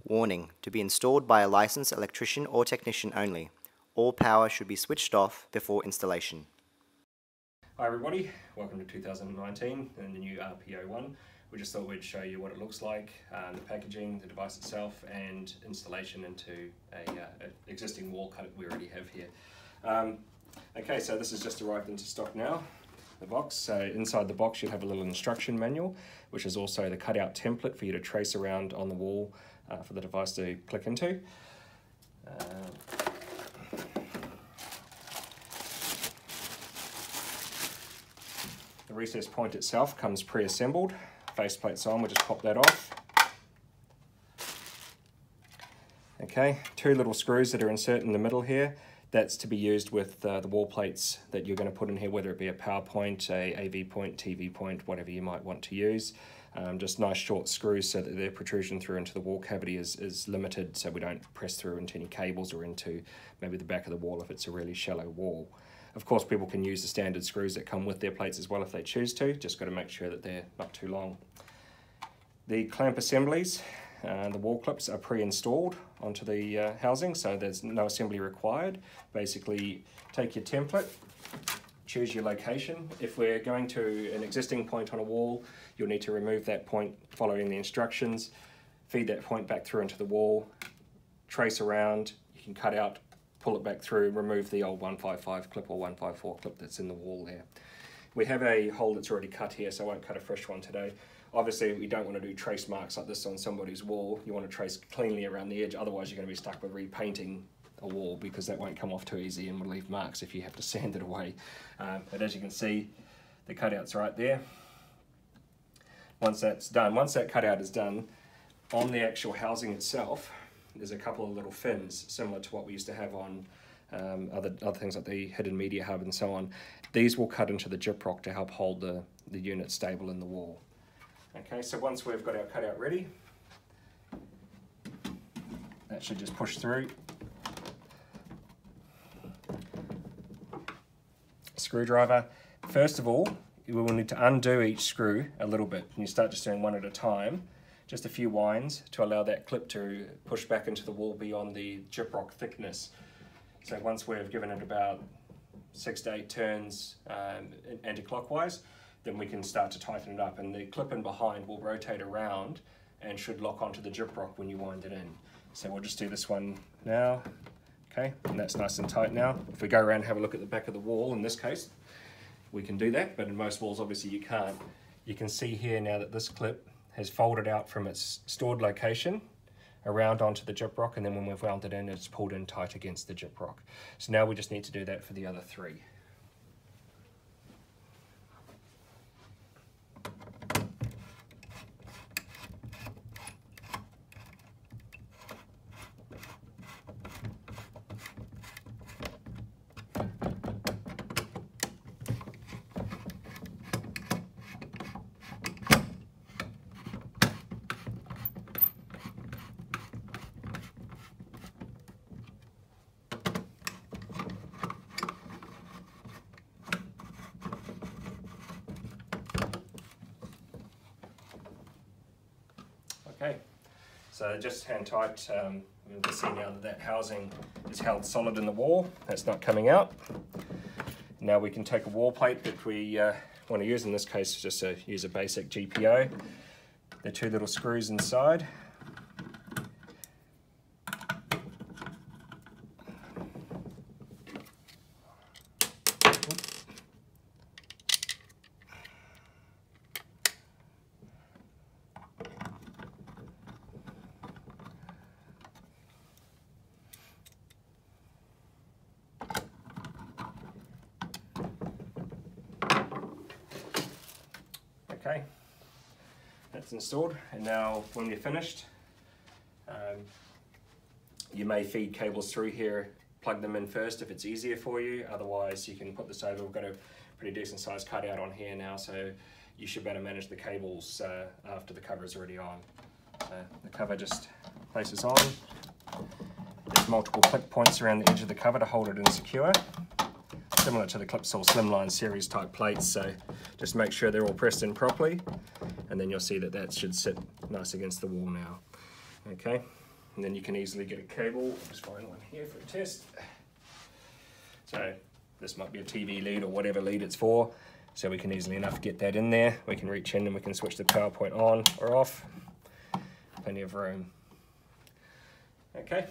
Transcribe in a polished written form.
Warning: to be installed by a licensed electrician or technician only. All power should be switched off before installation. Hi everybody, welcome to 2019 and the new RP01. We just thought we'd show you what it looks like, the packaging, the device itself, and installation into an existing wall cut we already have here. Okay, so this has just arrived into stock now, the box. So inside the box you have a little instruction manual, which is also the cutout template for you to trace around on the wall for the device to click into. The recess point itself comes pre-assembled. Faceplate's on, we'll just pop that off. Okay, two little screws that are inserted in the middle here. That's to be used with the wall plates that you're going to put in here, whether it be a power point, a AV point, TV point, whatever you might want to use. Just nice short screws so that their protrusion through into the wall cavity is limited, so we don't press through into any cables or into maybe the back of the wall if it's a really shallow wall. Of course, people can use the standard screws that come with their plates as well if they choose to, just got to make sure that they're not too long. The clamp assemblies, the wall clips are pre-installed onto the housing, so there's no assembly required. Basically, take your template, choose your location. If we're going to an existing point on a wall, you'll need to remove that point following the instructions, feed that point back through into the wall, trace around, you can cut out, pull it back through, remove the old 155 clip or 154 clip that's in the wall there. We have a hole that's already cut here, so I won't cut a fresh one today. Obviously, we don't want to do trace marks like this on somebody's wall. You want to trace cleanly around the edge, otherwise you're going to be stuck with repainting a wall because that won't come off too easy and will leave marks if you have to sand it away. But as you can see, the cutout's right there. Once that's done, once that cutout is done, on the actual housing itself, there's a couple of little fins similar to what we used to have on other things like the hidden media hub and so on. These will cut into the gyprock to help hold the unit stable in the wall. Okay, so once we've got our cutout ready, that should just push through. Screwdriver. First of all, we will need to undo each screw a little bit, and you start just doing one at a time. Just a few winds to allow that clip to push back into the wall beyond the gyprock thickness. So once we've given it about 6 to 8 turns anti-clockwise, then we can start to tighten it up, and the clip in behind will rotate around and should lock onto the gyprock when you wind it in. So we'll just do this one now, okay, and that's nice and tight now. If we go around and have a look at the back of the wall, in this case, we can do that, but in most walls obviously you can't. You can see here now that this clip has folded out from its stored location around onto the gyprock, and then when we've wound it in, it's pulled in tight against the gyprock. So now we just need to do that for the other three. Okay, so just hand tight, you can see now that housing is held solid in the wall, that's not coming out. Now we can take a wall plate that we want to use, in this case just use a basic GPO. The two little screws inside. Okay, that's installed, and now when you're finished, you may feed cables through here, plug them in first if it's easier for you, otherwise you can put this over. We've got a pretty decent sized cutout on here now, so you should better manage the cables after the cover is already on. So the cover just places on. There's multiple clip points around the edge of the cover to hold it in secure. Similar to the Clipsal Slimline series type plates, so just make sure they're all pressed in properly, and then you'll see that that should sit nice against the wall now. Okay, and then you can easily get a cable. I'll just find one here for a test. So this might be a TV lead or whatever lead it's for, so we can easily enough get that in there. We can reach in and we can switch the PowerPoint on or off. Plenty of room. Okay.